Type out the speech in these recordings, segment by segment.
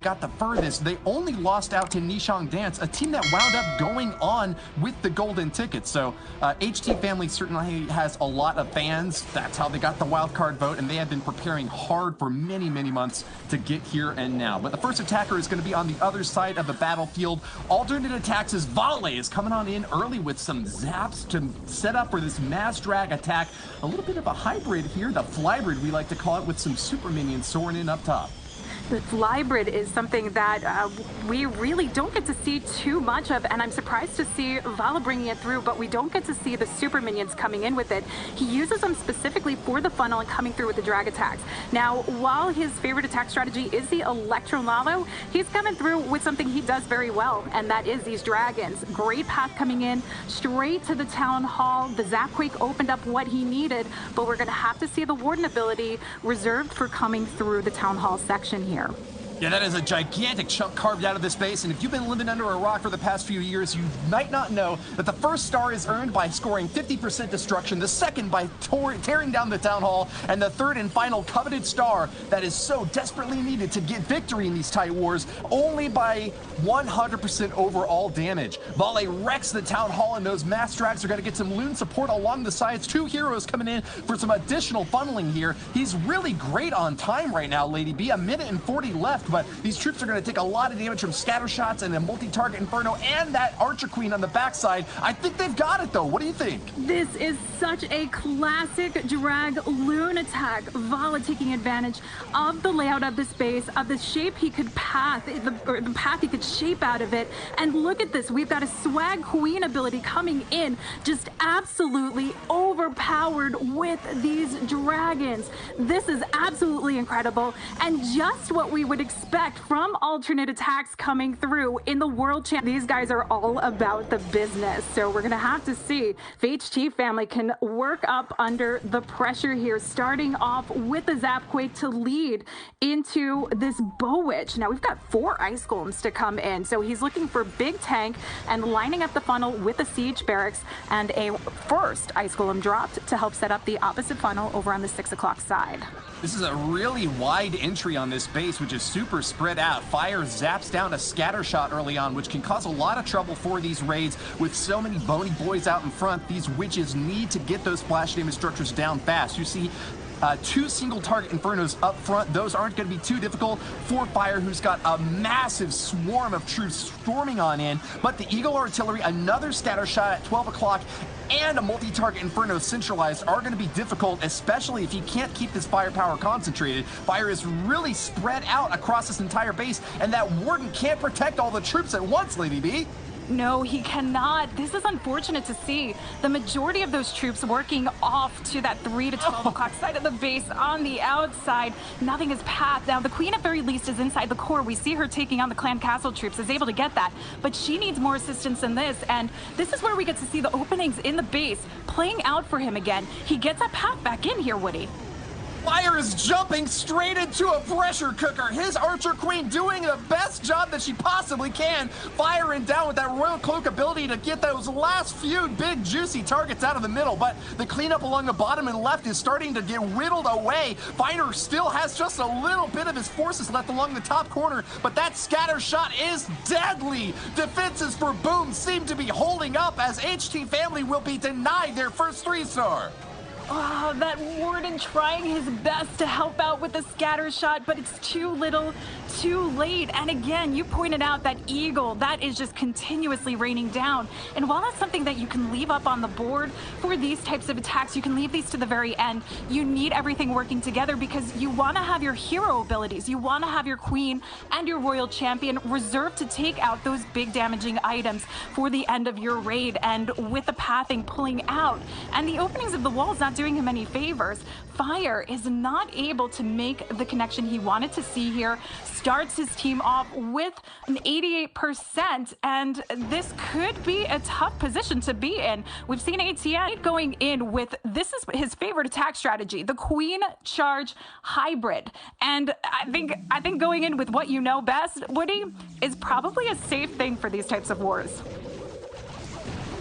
got the furthest. They only lost out to Nishang Dance, a team that wound up going on with the golden ticket. So HT Family certainly has a lot of fans. That's how they got the wild card vote, and they have been preparing hard for many, many months to get here and now. But the first attacker is going to be on the other side of the battlefield. ATN.aTTaX's Volley is coming on in early with some zaps to set up for this mass drag attack. A little bit of a hybrid here, the flybrid we like to call it, with some super minions soaring in up top. The flybrid is something that we really don't get to see too much of, and I'm surprised to see Vala bringing it through, but we don't get to see the super minions coming in with it. He uses them specifically for the funnel and coming through with the drag attacks. Now, while his favorite attack strategy is the Electro Lalo, he's coming through with something he does very well, and that is these dragons. Great path coming in, straight to the Town Hall. The Zapquake opened up what he needed, but we're going to have to see the Warden ability reserved for coming through the Town Hall section here. Yeah, that is a gigantic chunk carved out of this base, and if you've been living under a rock for the past few years, you might not know that the first star is earned by scoring 50% destruction, the second by tearing down the Town Hall, and the third and final coveted star that is so desperately needed to get victory in these tight wars, only by 100% overall damage. Volley wrecks the Town Hall, and those mass drags are going to get some loon support along the sides. Two heroes coming in for some additional funneling here. He's really great on time right now, Lady B. 1:40 left. But these troops are going to take a lot of damage from scatter shots and a multi-target inferno and that Archer Queen on the backside. I think they've got it, though. What do you think? This is such a classic drag loon attack. Vala taking advantage of the layout of the space, of the shape he could path, the path he could shape out of it. And look at this. We've got a Swag Queen ability coming in, just absolutely overpowered with these dragons. This is absolutely incredible, and just what we would expect from alternate attacks coming through in the World Champ. These guys are all about the business, so we're going to have to see if HT Family can work up under the pressure here, starting off with the Zapquake to lead into this Bow Witch. Now, we've got 4 Ice Golems to come in, so he's looking for big tank and lining up the funnel with a Siege Barracks and a first Ice Golem dropped to help set up the opposite funnel over on the 6 o'clock side. This is a really wide entry on this base, which is super spread out. Fire zaps down a scatter shot early on, which can cause a lot of trouble for these raids. With so many bony boys out in front, these witches need to get those splash damage structures down fast. You see 2 single target infernos up front. Those aren't going to be too difficult for Fire, who's got a massive swarm of troops storming on in. But the Eagle Artillery, another scatter shot at 12 o'clock, and a multi-target inferno centralized are going to be difficult, especially if he can't keep this firepower concentrated. Fire is really spread out across this entire base, and that Warden can't protect all the troops at once, Lady B. No, he cannot. This is unfortunate to see. The majority of those troops working off to that 3 to 12 o'clock side of the base on the outside. Nothing is pathed. Now, the Queen at very least is inside the core. We see her taking on the Clan Castle troops, is able to get that. But she needs more assistance than this. And this is where we get to see the openings in the base playing out for him again. He gets that path back in here, Woody. Fire is jumping straight into a pressure cooker. His Archer Queen doing the best job that she possibly can, firing down with that Royal Cloak ability to get those last few big juicy targets out of the middle. But the cleanup along the bottom and left is starting to get whittled away. Fire still has just a little bit of his forces left along the top corner, but that scatter shot is deadly. Defenses for Boom seem to be holding up, as HT Family will be denied their first 3-star. Oh, that Warden trying his best to help out with the scatter shot, but it's too little, too late. And again, you pointed out that Eagle, that is just continuously raining down. And while that's something that you can leave up on the board for these types of attacks, you can leave these to the very end. You need everything working together because you want to have your hero abilities. You want to have your Queen and your Royal Champion reserved to take out those big damaging items for the end of your raid. And with the pathing pulling out and the openings of the walls not doing him any favors, Fire is not able to make the connection he wanted to see here. Starts his team off with an 88%, and this could be a tough position to be in. We've seen ATN going in with, this is his favorite attack strategy, the Queen Charge Hybrid. And I think going in with what you know best, Woody, is probably a safe thing for these types of wars.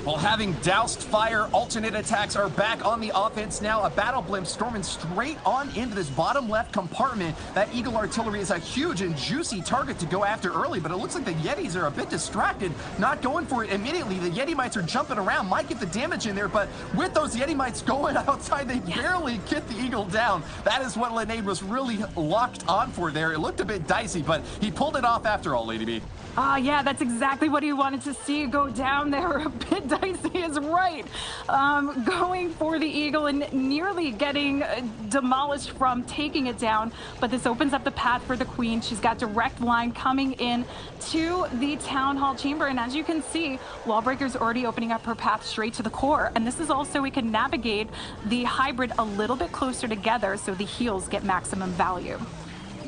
Well, having doused fire, alternate attacks are back on the offense now. A battle blimp storming straight on into this bottom left compartment. That Eagle artillery is a huge and juicy target to go after early, but it looks like the Yetis are a bit distracted, not going for it immediately. The Yeti mites are jumping around, might get the damage in there, but with those Yeti mites going outside, they barely get the Eagle down. That is what Linnaid was really locked on for there. It looked a bit dicey, but he pulled it off after all, Lady B. Yeah, that's exactly what he wanted to see go down there. A bit dicey is right. Going for the Eagle and nearly getting demolished from taking it down. But this opens up the path for the Queen. She's got direct line coming in to the Town Hall chamber. And as you can see, Wallbreaker's already opening up her path straight to the core. And this is also, we can navigate the hybrid a little bit closer together so the heals get maximum value.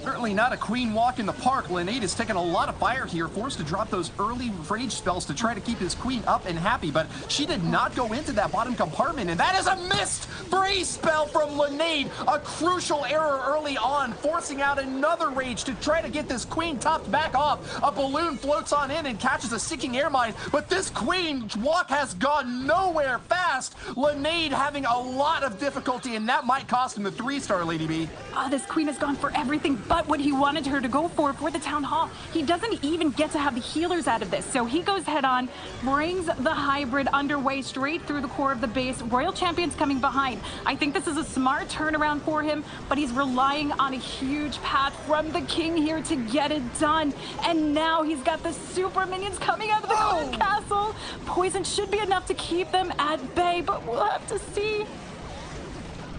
Certainly not a Queen walk in the park. Linnaid is taking a lot of fire here, forced to drop those early rage spells to try to keep his Queen up and happy, but she did not go into that bottom compartment, and that is a missed freeze spell from Linnaid. A crucial error early on, forcing out another rage to try to get this Queen topped back off. A balloon floats on in and catches a sinking air mine, but this Queen walk has gone nowhere fast. Linnaid having a lot of difficulty, and that might cost him the 3-star, Lady B. This Queen has gone for everything but what he wanted her to go for the Town Hall. He doesn't even get to have the healers out of this, so he goes head on, brings the hybrid underway straight through the core of the base. Royal Champion's coming behind. I think this is a smart turnaround for him, but he's relying on a huge path from the King here to get it done. And now he's got the super minions coming out of the Clan Castle. Poison should be enough to keep them at bay, but we'll have to see.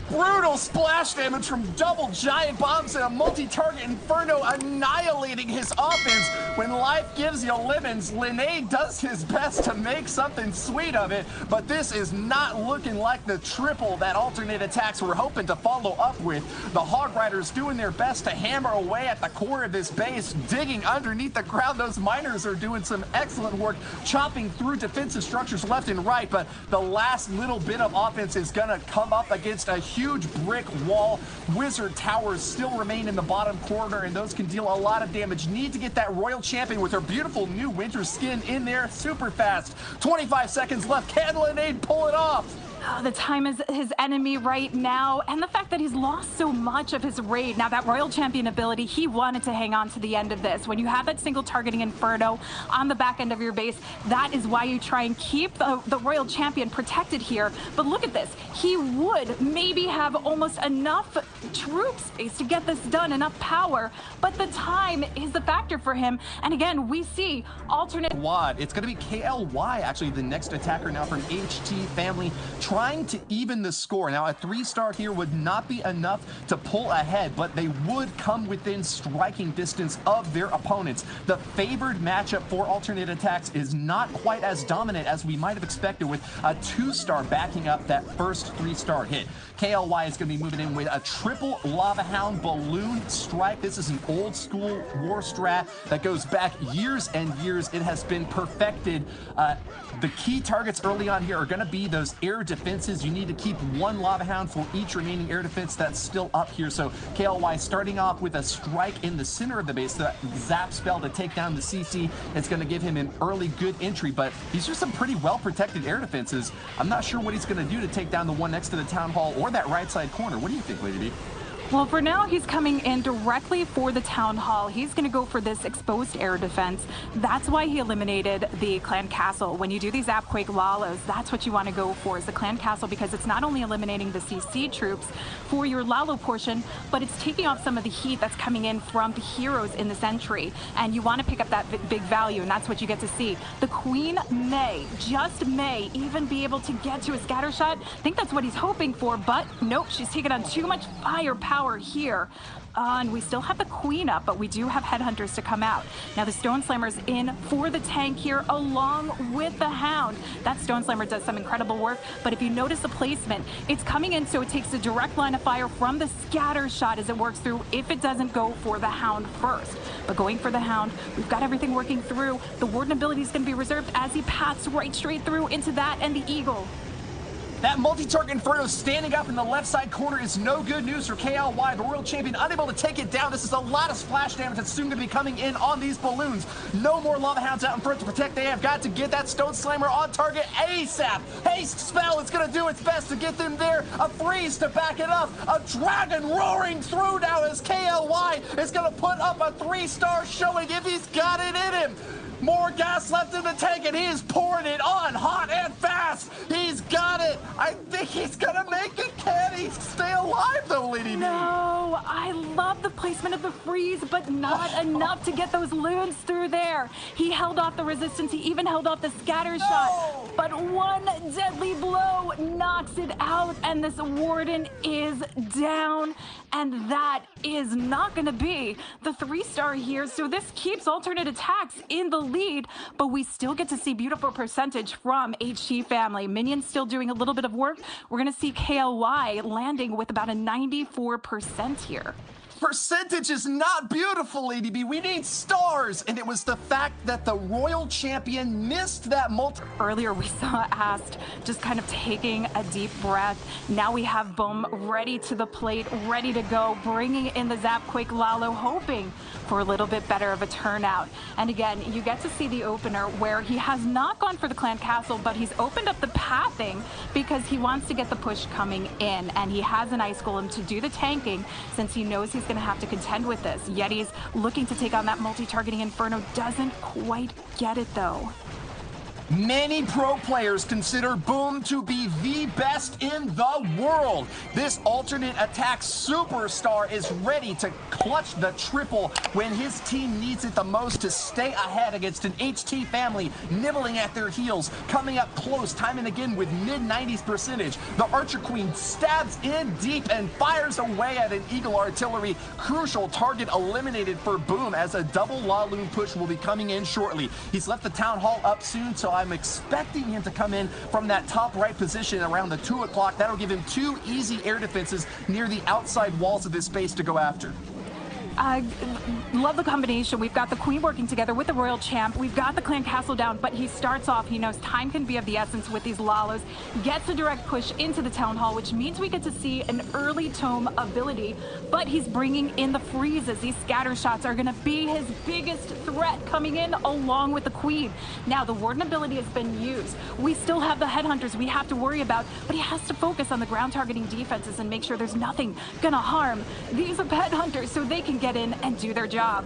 Brutal splash damage from double giant bombs and a multi-target inferno annihilating his offense. When life gives you lemons, Linnaid does his best to make something sweet of it, but this is not looking like the triple that alternate attacks were hoping to follow up with. The Hog Riders doing their best to hammer away at the core of this base, digging underneath the ground. Those miners are doing some excellent work, chopping through defensive structures left and right, but the last little bit of offense is gonna come up against a huge brick wall. Wizard towers still remain in the bottom corner, and those can deal a lot of damage. Need to get that Royal Champion with her beautiful new winter skin in there super fast. 25 seconds left. Can Linnaid pull it off? The time is his enemy right now, and the fact that he's lost so much of his raid. Now, that Royal Champion ability, he wanted to hang on to the end of this. When you have that single targeting Inferno on the back end of your base, that is why you try and keep the Royal Champion protected here. But look at this. He would maybe have almost enough troop space to get this done, enough power, but the time is the factor for him. And again, we see alternate... It's going to be KLY, actually, the next attacker now from HT family, trying to even the score. Now, a 3-star here would not be enough to pull ahead, but they would come within striking distance of their opponents. The favored matchup for alternate attacks is not quite as dominant as we might have expected, with a 2-star backing up that first 3-star hit. KLY is going to be moving in with a triple Lava Hound balloon strike. This is an old school war strat that goes back years and years. It has been perfected. The key targets early on here are going to be those air defenses. You need to keep 1 Lava Hound for each remaining air defense that's still up here. So KLY starting off with a strike in the center of the base, that zap spell to take down the CC. It's going to give him an early good entry, but these are some pretty well protected air defenses. I'm not sure what he's going to do to take down the one next to the Town Hall or that right side corner. What do you think, Lady B? Well, for now, he's coming in directly for the Town Hall. He's going to go for this exposed air defense. That's why he eliminated the Clan Castle. When you do these Zapquake Lalas, that's what you want to go for, is the Clan Castle, because it's not only eliminating the CC troops for your Lalo portion, but it's taking off some of the heat that's coming in from the heroes in this entry. And you want to pick up that big value, and that's what you get to see. The Queen may, just may, even be able to get to a scatter shot. I think that's what he's hoping for, but nope, she's taken on too much firepower here. And we still have the Queen up, but we do have Headhunters to come out. Now the Stone Slammer's in for the tank here along with the Hound. That Stone Slammer does some incredible work, but if you notice the placement, it's coming in so it takes a direct line of fire from the scatter shot as it works through if it doesn't go for the Hound first. But going for the Hound, we've got everything working through. The Warden ability is going to be reserved as he paths right straight through into that and the Eagle. That multi-target Inferno standing up in the left side corner is no good news for KLY. The Royal Champion unable to take it down. This is a lot of splash damage that's soon going to be coming in on these balloons. No more Lava Hounds out in front to protect. They have got to get that Stone Slammer on target ASAP. Haste Spell is going to do its best to get them there. A freeze to back it up. A dragon roaring through now as KLY is going to put up a 3-star showing if he's got it in him. More gas left in the tank, and he is pouring it on hot and fast. He's got it. I think he's going to make it. Can he stay alive, though, Lady D? No, I love the placement of the freeze, but not enough to get those loons through there. He held off the resistance. He even held off the scatter shot. But one deadly blow knocks it out, and this Warden is down. And that is not going to be the 3-star here. So this keeps ATN.aTTaX in the lead, but we still get to see beautiful percentage from HG family. Minions still doing a little bit of work. We're going to see KLY landing with about a 94% here. Percentage is not beautiful, Lady B. We need stars. And it was the fact that the Royal Champion missed that multi. Earlier we saw Ast just kind of taking a deep breath. Now we have Boom ready to the plate, ready to go, bringing in the Zapquake Lalo, hoping for a little bit better of a turnout. And again, you get to see the opener where he has not gone for the Clan Castle, but he's opened up the pathing because he wants to get the push coming in. And he has an Ice Golem to do the tanking since he knows he's going to have to contend with this. Yeti's looking to take on that multi-targeting Inferno. Doesn't quite get it, though. Many pro players consider Boom to be the best in the world. This ATN.aTTaX superstar is ready to clutch the triple when his team needs it the most to stay ahead against an HT family nibbling at their heels, coming up close time and again with mid-90s percentage. The Archer Queen stabs in deep and fires away at an Eagle Artillery. Crucial target eliminated for Boom as a double Laloon push will be coming in shortly. He's left the Town Hall up soon, so I'm expecting him to come in from that top right position around the 2 o'clock. That'll give him 2 easy air defenses near the outside walls of this space to go after. I love the combination. We've got the Queen working together with the Royal Champ. We've got the Clan Castle down, but he starts off, he knows time can be of the essence with these Lalos, gets a direct push into the Town Hall, which means we get to see an early tome ability, but he's bringing in the freezes. These scatter shots are going to be his biggest threat coming in along with the Queen. Now, the Warden ability has been used. We still have the Headhunters we have to worry about, but he has to focus on the ground targeting defenses and make sure there's nothing going to harm these Headhunters so they can get in and do their job.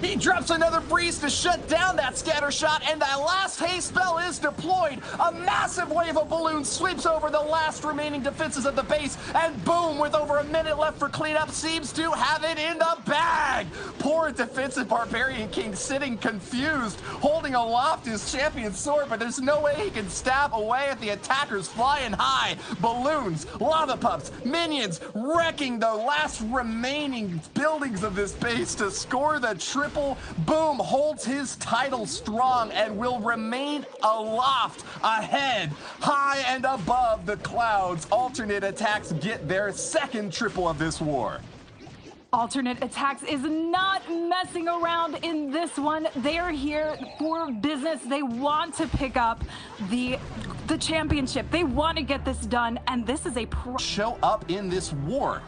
He drops another freeze to shut down that scatter shot, and that last haste spell is deployed. A massive wave of balloons sweeps over the last remaining defenses of the base, and Boom, with over a minute left for cleanup, seems to have it in the bag. Poor defensive Barbarian King sitting confused, holding aloft his champion sword, but there's no way he can stab away at the attackers flying high. Balloons, lava pups, minions, wrecking the last remaining buildings of this base to score the triple. Boom holds his title strong and will remain aloft, ahead, high and above the clouds. ATN.aTTaX get their second triple of this war. ATN.aTTaX is not messing around in this one. They're here for business. They want to pick up the championship. They want to get this done, and this is a show up in this war.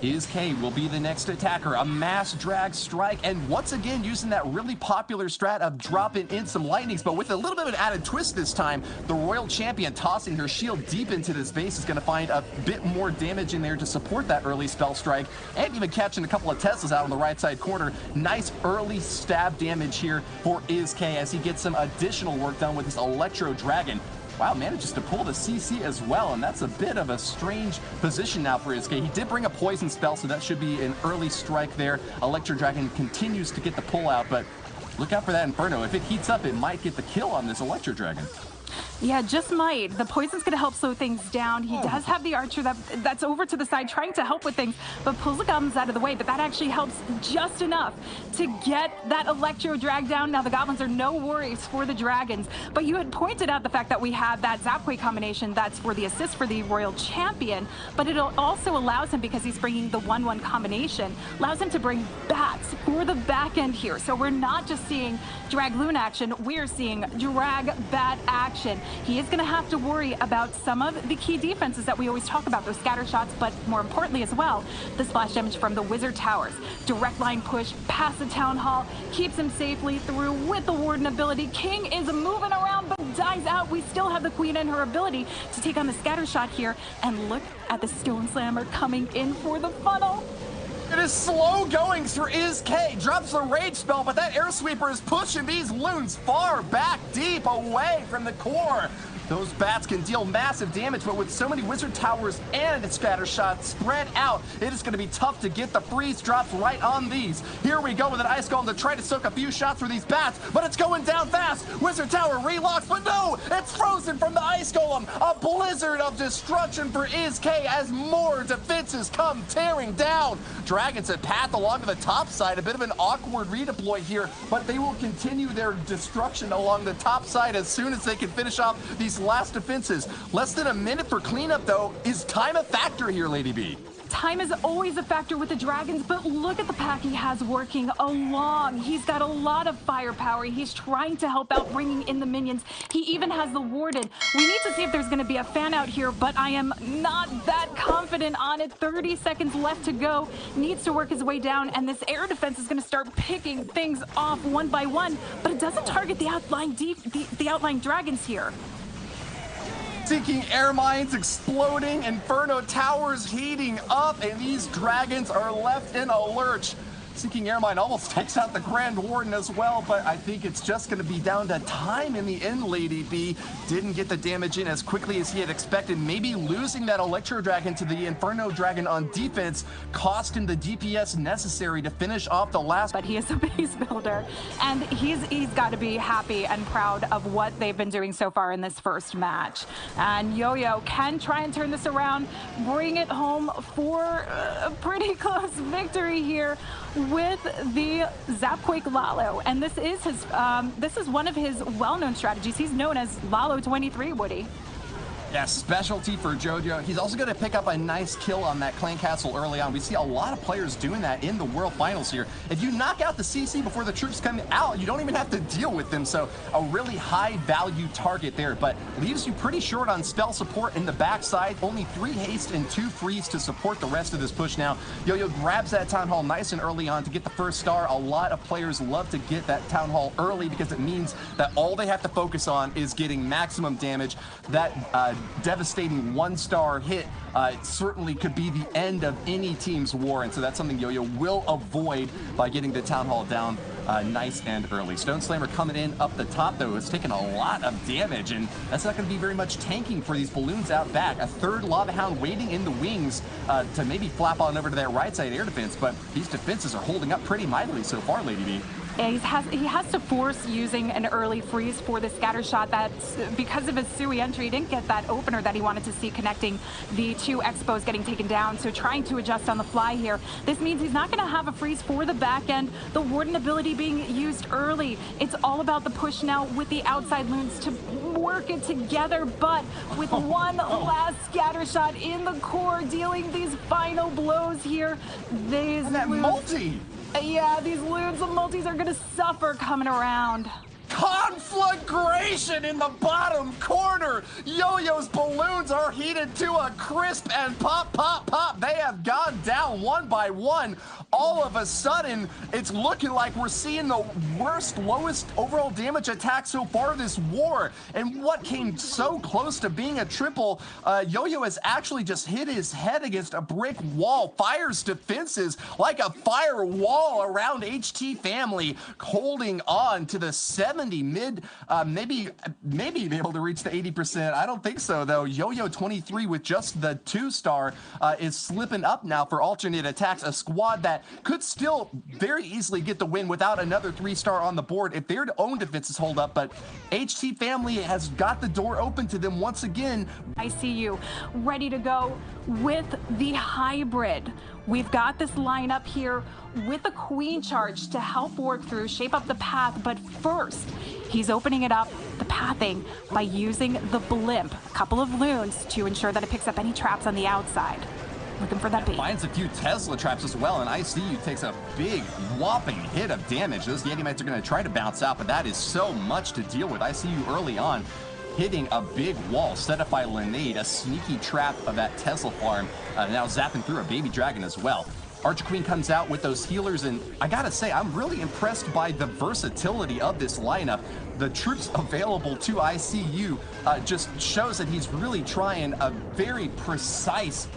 IzK will be the next attacker, a mass drag strike, and once again using that really popular strat of dropping in some lightnings, but with a little bit of an added twist this time. The Royal Champion tossing her shield deep into this base is going to find a bit more damage in there to support that early spell strike, and even catching a couple of Teslas out on the right side corner. Nice early stab damage here for IzK as he gets some additional work done with his Electro Dragon. Wow, manages to pull the CC as well, and that's a bit of a strange position now for IzK. He did bring a poison spell, so that should be an early strike there. Electro Dragon continues to get the pull out, but look out for that Inferno. If it heats up, it might get the kill on this Electro Dragon. Yeah, just might. The poison's going to help slow things down. He does have the archer that's over to the side trying to help with things, but pulls the goblins out of the way. But that actually helps just enough to get that Electro drag down. Now the goblins are no worries for the dragons, but you had pointed out the fact that we have that Zapquake combination that's for the assist for the Royal Champion, but it also allows him, because he's bringing the 1-1 combination, allows him to bring bats for the back end here. So we're not just seeing drag loon action, we're seeing drag bat action. he is going to have to worry about some of the key defenses that we always talk about, those scatter shots, but more importantly as well, the splash damage from the wizard towers. Direct line push past the town hall keeps him safely through with the warden ability. King is moving around but dies out. We still have the queen and her ability to take on the scatter shot here, and look at the stone slammer coming in for the funnel. It is slow going through IzK. Drops the rage spell, but that air sweeper is pushing these loons far back, deep away from the core. Those bats can deal massive damage, but with so many wizard towers and scatter shots spread out, it is going to be tough to get the freeze drops right on these. Here we go with an ice golem to try to soak a few shots for these bats, but it's going down fast. Wizard tower relocks, but no, it's frozen from the ice golem. A blizzard of destruction for IzK as more defenses come tearing down. Dragons at path along the top side, a bit of an awkward redeploy here, but they will continue their destruction along the top side as soon as they can finish off these last defenses. Less than a minute for cleanup though. Is time a factor here, Lady B? Time is always a factor with the dragons, but look at the pack he has working along. He's got a lot of firepower. He's trying to help out bringing in the minions. He even has the warden. We need to see if there's going to be a fan out here, but I am not that confident on it. 30 seconds left to go. Needs to work his way down, and this air defense is going to start picking things off one by one, but it doesn't target the outlying dragons here. Seeking air mines exploding, Inferno towers heating up, and these dragons are left in a lurch. Seeking air mine almost takes out the Grand Warden as well, but I think it's just going to be down to time in the end. Lady B didn't get the damage in as quickly as he had expected. Maybe losing that Electro Dragon to the Inferno Dragon on defense cost him the DPS necessary to finish off the last. But he is a base builder, and he's got to be happy and proud of what they've been doing so far in this first match. And Yo-Yo can try and turn this around, bring it home for a pretty close victory here with the Zapquake Lalo, and this is one of his well-known strategies. He's known as Lalo 23, Woody. Yeah, specialty for JoJo. He's also going to pick up a nice kill on that Clan Castle early on. We see a lot of players doing that in the World Finals here. If you knock out the CC before the troops come out, you don't even have to deal with them. So a really high value target there, but leaves you pretty short on spell support in the backside. Only 3 haste and 2 freeze to support the rest of this push now. Yo-Yo grabs that Town Hall nice and early on to get the first star. A lot of players love to get that Town Hall early because it means that all they have to focus on is getting maximum damage. That devastating 1-star hit certainly could be the end of any team's war, and so that's something Yo-Yo will avoid by getting the Town Hall down nice and early. Stone Slammer coming in up the top though is taking a lot of damage, and that's not going to be very much tanking for these balloons out back. A third Lava Hound waiting in the wings to maybe flap on over to that right side air defense, but these defenses are holding up pretty mightily so far, Lady B. Yeah, he has to force using an early freeze for the scatter shot. That's because of his Sui entry. He didn't get that opener that he wanted to see connecting the 2 expos getting taken down. So trying to adjust on the fly here. This means he's not going to have a freeze for the back end. The Warden ability being used early. It's all about the push now with the outside loons to work it together, but with one last scatter shot in the core, dealing these final blows here. These and that multi! Yeah, these loons and multis are gonna suffer coming around. Conflagration in the bottom corner. Yo-Yo's balloons are heated to a crisp, and pop, pop, pop. They have gone down one by one. All of a sudden, it's looking like we're seeing the worst, lowest overall damage attack so far this war. And what came so close to being a triple, Yo-Yo has actually just hit his head against a brick wall. Fires defenses like a firewall around HT family, holding on to the 70 mid, maybe be able to reach the 80%. I don't think so though. Yo-Yo 23 with just the 2-star is slipping up now for alternate attacks. A squad that could still very easily get the win without another 3-star on the board if their own defenses hold up, but HT family has got the door open to them once again. I see you ready to go with the hybrid. We've got this lineup here with the queen charge to help work through, shape up the path, but first, he's opening it up, the pathing, by using the blimp, a couple of loons to ensure that it picks up any traps on the outside. Looking for that bait. Finds a few Tesla traps as well, and ICU takes a big, whopping hit of damage. Those Yeti Mites are going to try to bounce out, but that is so much to deal with. ICU early on hitting a big wall set up by Linnaid, a sneaky trap of that Tesla farm, now zapping through a baby dragon as well. Archer Queen comes out with those healers, and I gotta say, I'm really impressed by the versatility of this lineup. The troops available to ICU just shows that he's really trying a very precise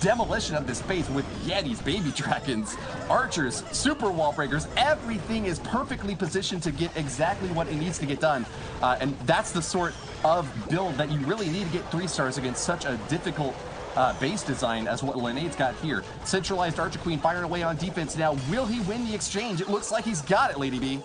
demolition of this base with Yetis, baby dragons, archers, super wall breakers. Everything is perfectly positioned to get exactly what it needs to get done. And that's the sort of build that you really need to get 3 stars against such a difficult base design as what Linnaid's got here. Centralized Archer Queen firing away on defense now. Will he win the exchange? It looks like he's got it, Lady B.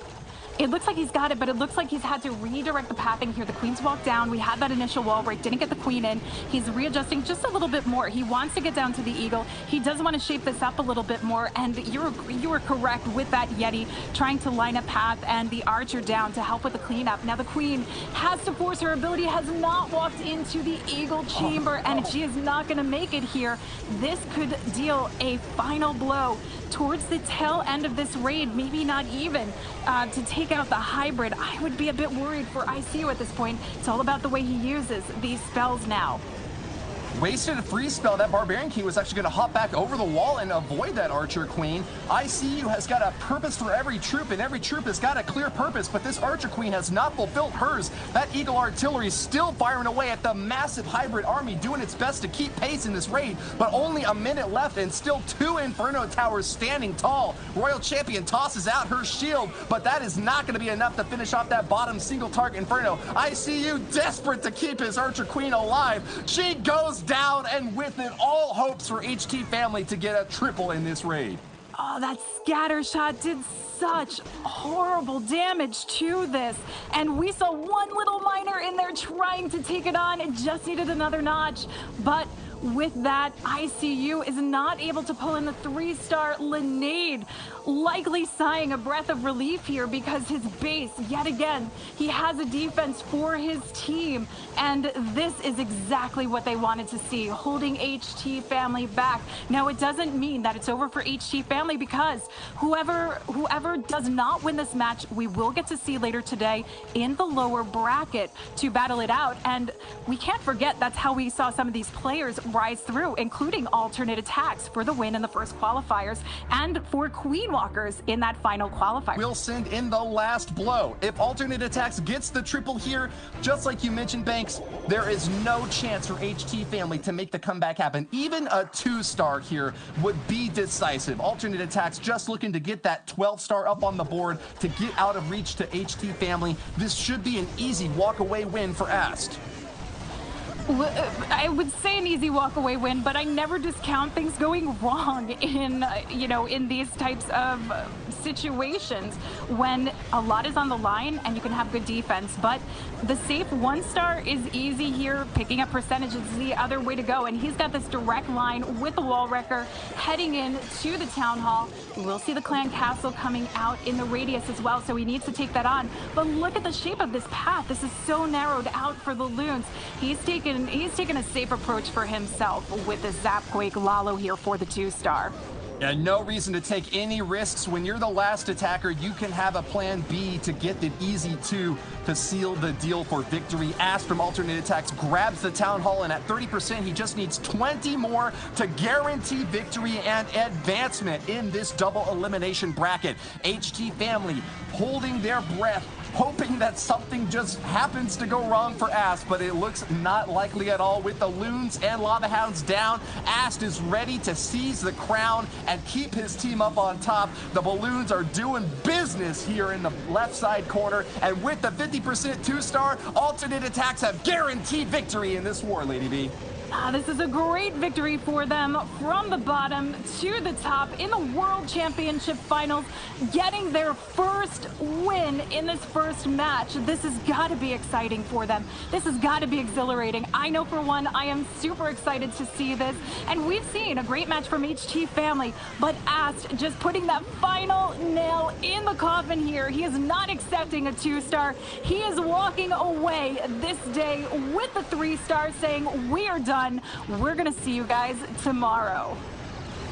It looks like he's got it, but it looks like he's had to redirect the pathing here. The queen's walked down. We had that initial wall break, didn't get the queen in. He's readjusting just a little bit more. He wants to get down to the eagle. He does want to shape this up a little bit more, and you were correct with that Yeti trying to line a path and the archer down to help with the cleanup. Now the queen has to force her ability, has not walked into the eagle chamber, and she is not going to make it here. This could deal a final blow towards the tail end of this raid, maybe not even to take out the hybrid. I would be a bit worried for ICU at this point. It's all about the way he uses these spells now. Wasted a free spell. That Barbarian King was actually going to hop back over the wall and avoid that Archer Queen. ICU has got a purpose for every troop, and every troop has got a clear purpose, but this Archer Queen has not fulfilled hers. That Eagle Artillery is still firing away at the massive hybrid army, doing its best to keep pace in this raid, but only a minute left and still 2 Inferno Towers standing tall. Royal Champion tosses out her shield, but that is not going to be enough to finish off that bottom single target Inferno. ICU desperate to keep his Archer Queen alive. She goes down, and with it, all hopes for HT family to get a triple in this raid. Oh, that scatter shot did such horrible damage to this. And we saw one little miner in there trying to take it on. It just needed another notch. But with that, ICU is not able to pull in the 3-star Linnaid, likely sighing a breath of relief here because his base, yet again, he has a defense for his team, and this is exactly what they wanted to see, holding HT family back. Now, it doesn't mean that it's over for HT family, because whoever does not win this match, we will get to see later today in the lower bracket to battle it out. And we can't forget that's how we saw some of these players rise through, including ATN.aTTaX for the win in the first qualifiers, and for Queen Walkers in that final qualifier. We'll send in the last blow. If ATN.aTTaX gets the triple here, just like you mentioned, Banks, there is no chance for HT family to make the comeback happen. Even a 2-star here would be decisive. ATN.aTTaX just looking to get that 12-star up on the board to get out of reach to HT family. This should be an easy walk-away win for Ast. I would say an easy walk-away win, but I never discount things going wrong in, in these types of situations when a lot is on the line and you can have good defense. But the safe 1-star is easy here. Picking up percentage is the other way to go, and he's got this direct line with the wall wrecker heading in to the town hall. We'll see the clan castle coming out in the radius as well, so he needs to take that on. But look at the shape of this path. This is so narrowed out for the loons. He's taken a safe approach for himself with the Zapquake Lalo here for the 2-star. Yeah, no reason to take any risks. When you're the last attacker, you can have a plan B to get the easy 2 to seal the deal for victory. Ast from ATN.aTTaX grabs the town hall, and at 30%, he just needs 20 more to guarantee victory and advancement in this double elimination bracket. HT family holding their breath, hoping that something just happens to go wrong for Ast, but it looks not likely at all. With the loons and lava hounds down, Ast is ready to seize the crown and keep his team up on top. The balloons are doing business here in the left side corner, and with the 50% 2-star, ATN.aTTaX have guaranteed victory in this war, Lady B. This is a great victory for them from the bottom to the top in the World Championship Finals, getting their first win in this first match. This has got to be exciting for them. This has got to be exhilarating. I know for one, I am super excited to see this, and we've seen a great match from HT family, but Ast just putting that final nail in the coffin here. He is not accepting a 2-star. He is walking away this day with the 3 stars, saying, "We are done. We're going to see you guys tomorrow."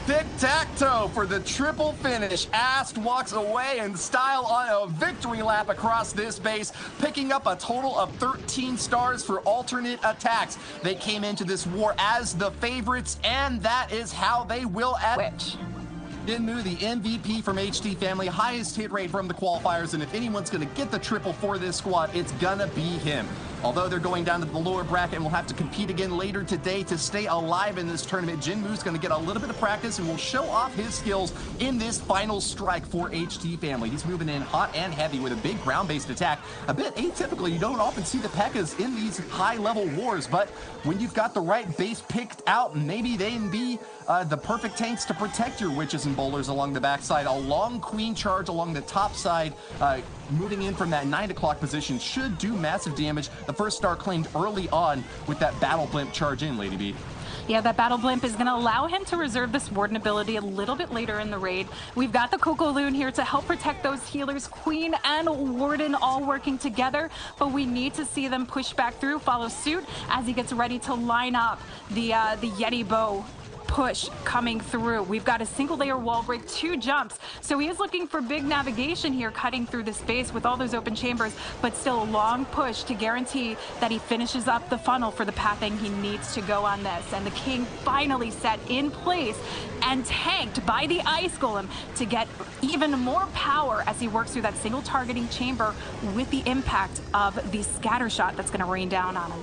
Tic-tac-toe for the triple finish. Ast walks away in style on a victory lap across this base, picking up a total of 13 stars for ATN.aTTaX. They came into this war as the favorites, and that is how they will end. Jinmu, the MVP from HT Family, highest hit rate from the qualifiers, and if anyone's going to get the triple for this squad, it's going to be him. Although they're going down to the lower bracket and will have to compete again later today to stay alive in this tournament, Jinmu's going to get a little bit of practice and will show off his skills in this final strike for HT Family. He's moving in hot and heavy with a big ground-based attack. A bit atypical. You don't often see the P.E.K.K.A.s in these high-level wars, but when you've got the right base picked out, maybe they can be the perfect tanks to protect your witches and bowlers along the backside. A long queen charge along the top side, moving in from that 9 o'clock position should do massive damage. The first star claimed early on with that battle blimp charge in, Lady B. Yeah, that battle blimp is going to allow him to reserve this warden ability a little bit later in the raid. We've got the Coco Loon here to help protect those healers. Queen and warden all working together, but we need to see them push back through, follow suit as he gets ready to line up the Yeti bow push coming through. We've got a single layer wall break, 2 jumps. So he is looking for big navigation here, cutting through the space with all those open chambers, but still a long push to guarantee that he finishes up the funnel for the pathing he needs to go on this. And the king finally set in place and tanked by the ice golem to get even more power as he works through that single targeting chamber with the impact of the scatter shot that's going to rain down on him.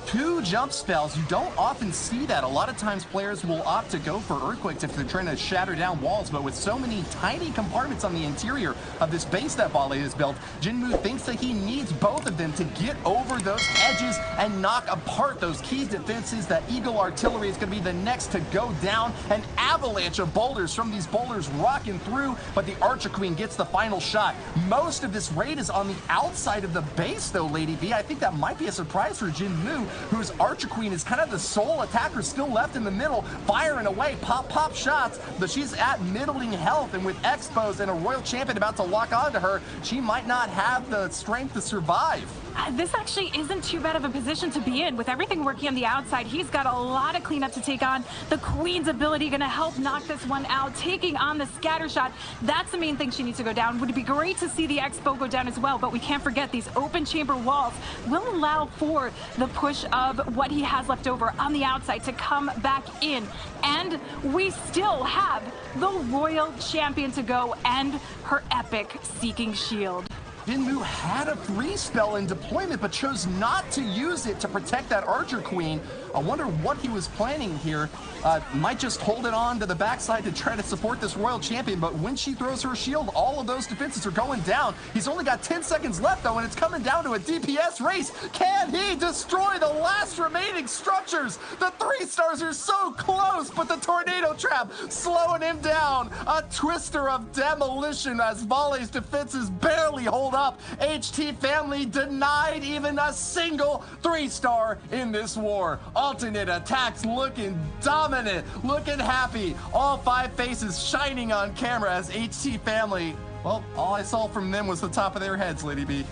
2 jump spells. You don't often see that. A lot of times players will opt to go for earthquakes if they're trying to shatter down walls, but with so many tiny compartments on the interior of this base that Vale has built, Jinmu thinks that he needs both of them to get over those edges and knock apart those key defenses. That Eagle artillery is going to be the next to go down. An avalanche of boulders from these boulders rocking through, but the Archer Queen gets the final shot. Most of this raid is on the outside of the base, though, Lady B. I think that might be a surprise for Jinmu, whose Archer Queen is kind of the sole attacker still left in the middle, firing away pop shots, but she's at middling health, and with Expos and a Royal Champion about to lock onto her, she might not have the strength to survive. This actually isn't too bad of a position to be in. With everything working on the outside, he's got a lot of cleanup to take on. The Queen's ability going to help knock this one out, taking on the scatter shot. That's the main thing she needs to go down. Would be great to see the Expo go down as well, but we can't forget these open chamber walls will allow for the push of what he has left over on the outside to come back in. And we still have the Royal Champion to go and her epic Seeking Shield. Jinmu had a free spell in deployment, but chose not to use it to protect that Archer Queen. I wonder what he was planning here. Might just hold it on to the backside to try to support this Royal Champion, but when she throws her shield, all of those defenses are going down. He's only got 10 seconds left, though, and it's coming down to a DPS race. Can he destroy the last remaining structures? The 3 stars are so close, but the tornado trap slowing him down. A twister of demolition as Vale's defenses barely hold up. HT Family denied even a single 3-star in this war. ATN.aTTaX looking dominant, looking happy. All 5 faces shining on camera as HT Family, well, all I saw from them was the top of their heads, Lady B.